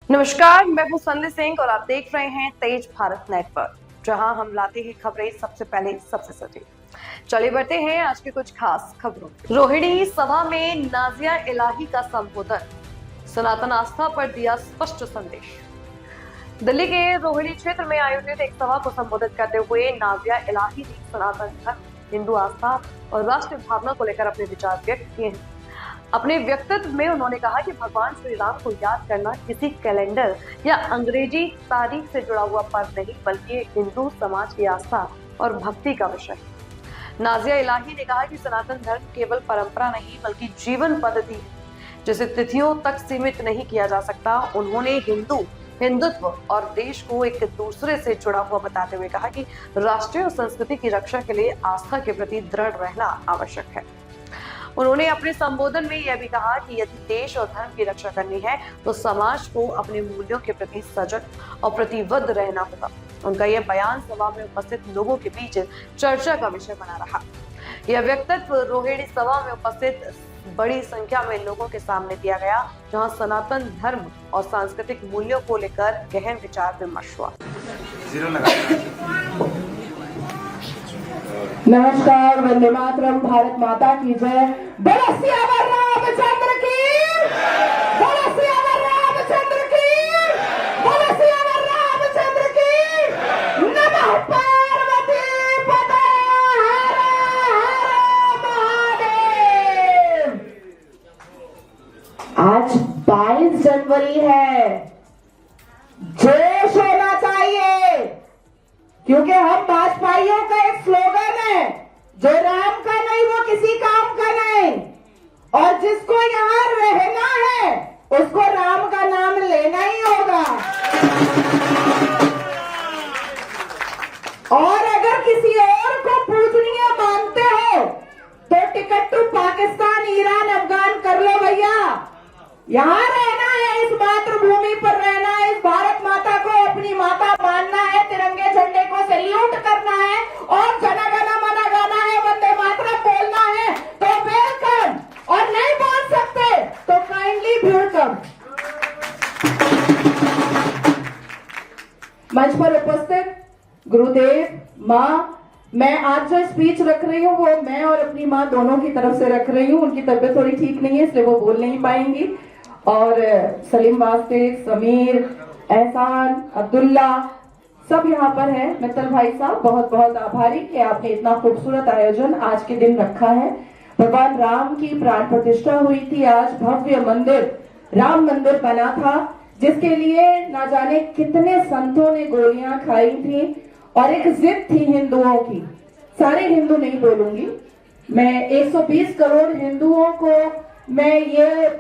नमस्कार, मैं हूं संध्या सिंह और आप देख रहे हैं तेज भारत नेटवर्क, जहां हम लाते हैं खबरें सबसे पहले सबसे सटीक। चलिए बढ़ते हैं आज की कुछ खास खबरों। रोहिणी सभा में नाजिया इलाही का संबोधन, सनातन आस्था पर दिया स्पष्ट संदेश। दिल्ली के रोहिणी क्षेत्र में आयोजित एक सभा को संबोधित करते हुए नाजिया इलाही ने सनातन धर्म, हिंदू आस्था और राष्ट्रीय भावना को लेकर अपने विचार व्यक्त किए हैं। अपने व्यक्तित्व में उन्होंने कहा कि भगवान श्री राम को याद करना किसी कैलेंडर या अंग्रेजी तारीख से जुड़ा हुआ पर्व नहीं, बल्कि हिंदू समाज की आस्था और भक्ति का विषय है। नाजिया इलाही ने कहा कि सनातन धर्म केवल परंपरा नहीं बल्कि जीवन पद्धति है, जिसे तिथियों तक सीमित नहीं किया जा सकता। उन्होंने हिंदुत्व और देश को एक दूसरे से जुड़ा हुआ बताते हुए कहा कि राष्ट्रीय और संस्कृति की रक्षा के लिए आस्था के प्रति दृढ़ रहना आवश्यक है। उन्होंने अपने संबोधन में यह भी कहा कि यदि देश और धर्म की रक्षा करनी है तो समाज को अपने मूल्यों के प्रति सजग और प्रतिबद्ध रहना होगा। उनका यह बयान सभा में उपस्थित लोगों के बीच चर्चा का विषय बना रहा। यह व्यक्तित्व रोहिणी सभा में उपस्थित बड़ी संख्या में लोगों के सामने दिया गया, जहां सनातन धर्म और सांस्कृतिक मूल्यों को लेकर गहन विचार विमर्श हुआ। नमस्कार, वंदे मातरम, भारत माता की जय। बोलो सियावर रामचंद्र की, बोलो सियावर रामचंद्र की, बोलो सियावर रामचंद्र की। नमः पार्वती पते, हर हर महादेव। आज 22 जनवरी है, जोश होना चाहिए, क्योंकि हम भाजपाइयों का एक स्लोगन है, जो राम का नहीं वो किसी काम का नहीं, और जिसको यहाँ रहना है उसको राम का नाम लेना ही होगा। और अगर किसी और को पूजनीय मानते हो तो ticket to Pakistan, Iran, Afghan कर लो भैया। यहाँ रहना है, इस मातृभूमि पर रहना है, इस भारत माता को अपनी माता मानना है, तिरंगे झंडे को सैल्यूट करना है और जन गण मन गाना है, वंदे मातरम बोलना है तो वेलकम, और नहीं बोल सकते तो काइंडली वेलकम। मंच पर उपस्थित गुरुदेव, माँ, मैं आज जो स्पीच रख रही हूँ वो मैं और अपनी माँ दोनों की तरफ से रख रही हूँ। उनकी तबीयत थोड़ी ठीक नहीं है इसलिए वो बोल नहीं पाएंगी। और सलीम वास्ते, समीर, एहसान, अब्दुल्ला सब यहाँ पर है। मित्तल भाई साहब, बहुत बहुत आभारी कि आपने इतना खूबसूरत आयोजन आज के दिन रखा है। भगवान राम की प्राण प्रतिष्ठा हुई थी आज, भव्य मंदिर, राम मंदिर बना था, जिसके लिए ना जाने कितने संतों ने गोलियां खाई थी, और एक जिद थी हिंदुओं की। सारे हिंदू नहीं बोलूंगी मैं, 120 करोड़ हिंदुओं को मैं ये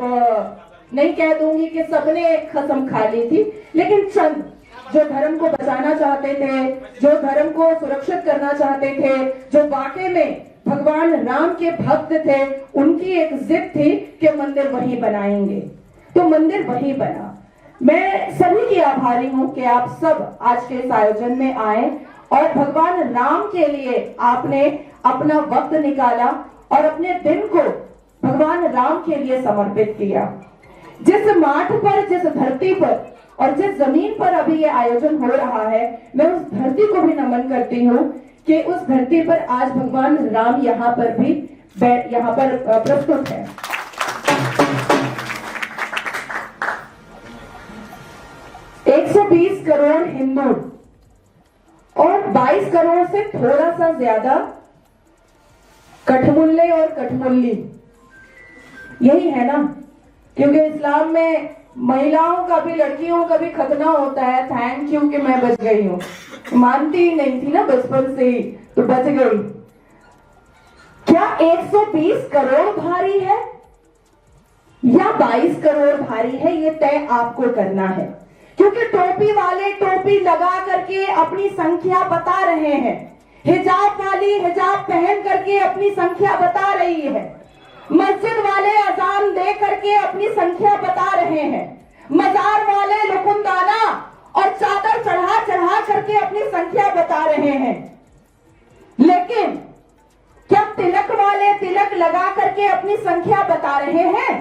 नहीं कह दूंगी कि सबने कसम खा ली थी, लेकिन चंद जो धर्म को बचाना चाहते थे, जो धर्म को सुरक्षित करना चाहते थे, जो वाकई में भगवान राम के भक्त थे, उनकी एक जिद थी कि मंदिर वहीं बनाएंगे, तो मंदिर वहीं बना। मैं सभी की आभारी हूं कि आप सब आज के इस आयोजन में आए और भगवान राम के लिए आपने अपना वक्त निकाला और अपने दिन को भगवान राम के लिए समर्पित किया। जिस माठ पर, जिस धरती पर और जिस जमीन पर अभी ये आयोजन हो रहा है, मैं उस धरती को भी नमन करती हूँ कि उस धरती पर आज भगवान राम यहाँ पर भी यहाँ पर प्रस्तुत है। एक 120 करोड़ हिंदू और 22 करोड़ से थोड़ा सा ज्यादा कठमुल्ले और कठमुल्ली, यही है ना, क्योंकि इस्लाम में महिलाओं का भी, लड़कियों का भी खतना होता है। थैंक यू कि मैं बच गई हूँ, मानती ही नहीं थी ना बचपन से ही, तो बच गई। क्या 120 करोड़ भारी है या 22 करोड़ भारी है, ये तय आपको करना है, क्योंकि टोपी वाले टोपी लगा करके अपनी संख्या बता रहे हैं, हिजाब वाली हिजाब पहन करके अपनी संख्या बता रही है, मस्जिद वाले अजान दे करके अपनी संख्या बता रहे हैं, मजार वाले लुकुंदाना और चादर चढ़ा चढ़ा करके अपनी संख्या बता रहे हैं, लेकिन क्या तिलक वाले तिलक लगा करके अपनी संख्या बता रहे हैं?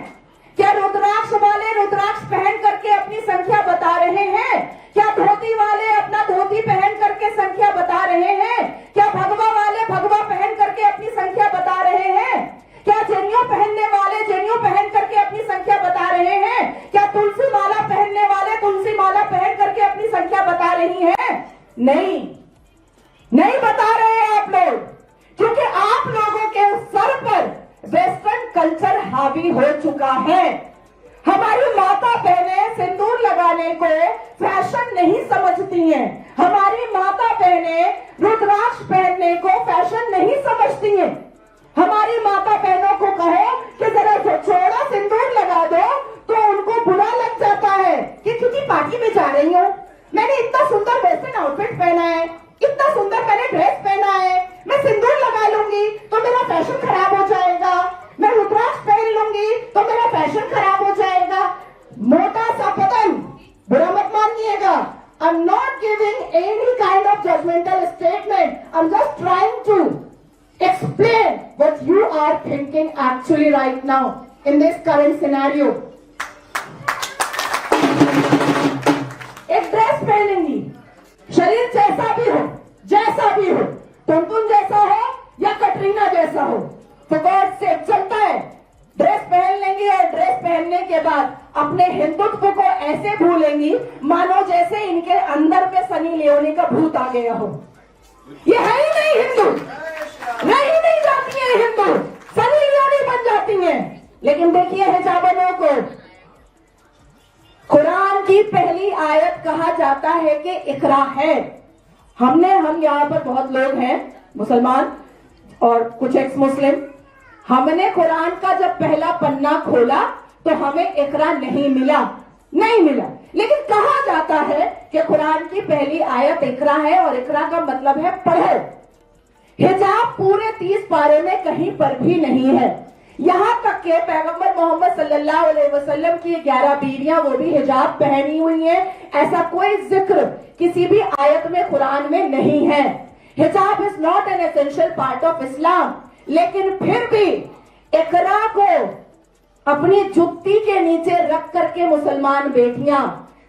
क्या रुद्राक्ष वाले रुद्राक्ष पहन करके अपनी संख्या बता रहे हैं? क्या धोती वाले अपना धोती पहन करके संख्या बता रहे हैं? क्या भगवा वाले भगवा पहन करके अपनी संख्या बता रहे हैं? क्या जनेऊ पहनने वाले जनेऊ पहन करके अपनी संख्या बता रहे हैं? क्या तुलसी माला पहनने वाले तुलसी माला पहन करके अपनी संख्या बता रही हैं? नहीं, नहीं बता रहे आप लोग, क्योंकि आप लोगों के सर पर वेस्टर्न कल्चर हावी हो चुका है। हमारी माता बहनें सिंदूर लगाने को फैशन नहीं समझती हैं। हमारी माता बहनें रुद्राक्ष पहनने को फैशन नहीं समझती हैं। हमारी माता बहनों को कहो कि जरा छोड़ा सिंदूर लगा दो तो उनको बुरा लग जाता है कि किसी पार्टी में जा रही हूँ, मैंने इतना सुंदर वेस्टर्न आउटफिट पहना है, इतना सुंदर मैंने ड्रेस पहना है, मैं सिंदूर लगा लूंगी तो मेरा फैशन खराब हो जाएगा, मैं रुद्राक्ष पहन लूंगी तो मेरा फैशन खराब हो जाएगा। मोटा सा पतन, बुरा मत मानिएगा। I'm not giving any kind of judgmental statement. I'm just trying to explain what you are thinking actually right now in this current scenario. एक ड्रेस पहनेंगी, शरीर जैसा भी हो, टुनटुन जैसा हो या कटरीना जैसा हो, तो गॉड से चलता है। ड्रेस पहन लेंगी और ड्रेस पहनने के बाद अपने हिंदुत्व को ऐसे भूलेंगी मानो जैसे इनके अंदर पे सनी लियोनी का भूत आ गया हो। ये है ही नहीं हिंदू, रह ही नहीं जाती है हिंदू, सनी लियोनी बन जाती हैं। लेकिन देखिए हिजाबनों को कुरान की पहली आयत कहा जाता है कि इकरा है। हम यहाँ पर बहुत लोग हैं मुसलमान और कुछ एक्स मुस्लिम, हमने कुरान का जब पहला पन्ना खोला तो हमें इकरा नहीं मिला, लेकिन कहा जाता है कि कुरान की पहली आयत इकरा है और इकरा का मतलब है पढ़ो। हिजाब पूरे 30 पारे में कहीं पर भी नहीं है। यहाँ तक के पैगंबर मोहम्मद सल्लल्लाहु अलैहि वसल्लम की 11 बीवियां वो भी हिजाब पहनी हुई हैं, ऐसा कोई जिक्र किसी भी आयत में कुरान में नहीं है। हिजाब is not an essential part of Islam, लेकिन फिर भी इकरा को अपनी जुत्ती के नीचे रख करके मुसलमान बेटियां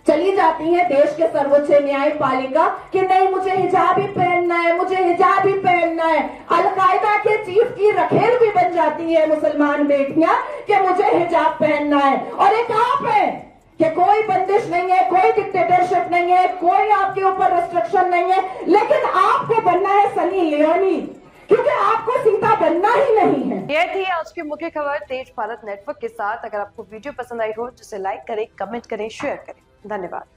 चली जाती हैं देश के सर्वोच्च न्यायपालिका कि नहीं मुझे हिजाब ही पहनना है, मुझे हिजाब ही पहनना है। अलकायदा के चीफ की रखेल भी बन जाती है मुसलमान बेटियां कि मुझे हिजाब पहनना है। और एक आप है कि कोई बंदिश नहीं है, कोई डिक्टेटरशिप नहीं है, कोई आपके ऊपर रेस्ट्रिक्शन नहीं है, लेकिन आपको बनना है सनी लियोनी, क्योंकि आपको सीता बनना ही नहीं है। यह थी आज की मुख्य खबर तेज भारत नेटवर्क के साथ। अगर आपको वीडियो पसंद आई हो तो इसे लाइक करें, कमेंट करें, शेयर करें। धन्यवाद।